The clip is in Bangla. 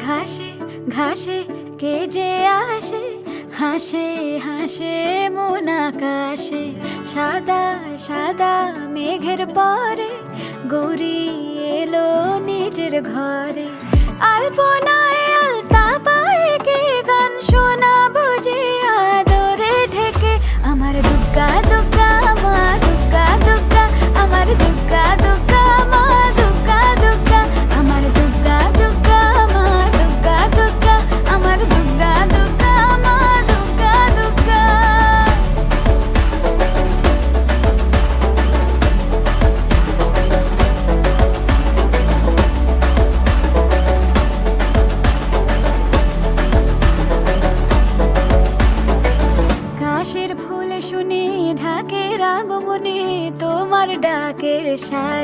ঘাসে ঘাসে কে যে আসে, হাসে হাসে মন আকাশে। সাদা সাদা মেঘের পরে গৌরী এলো নিজের ঘরে। আলপনায় আলতা পায়ে কে গান শোনাবো যে আদরে ঢেকে। আমার দুগ্গা দুগ্গা মা দুগ্গা দুগ্গা, আমার দুগ্গা দুগ্গা মা দুগ্গা দুগ্গা, আমার দুগ্গা দুগ্গা মা দুগ্গা দুগ্গা, আমার দুগ্গা দুগ্গা মা দুগ্গা দুগ্গা। কাশের ফুলে শুনি ঢাকের আগমনে, তোমার ডাকের সায়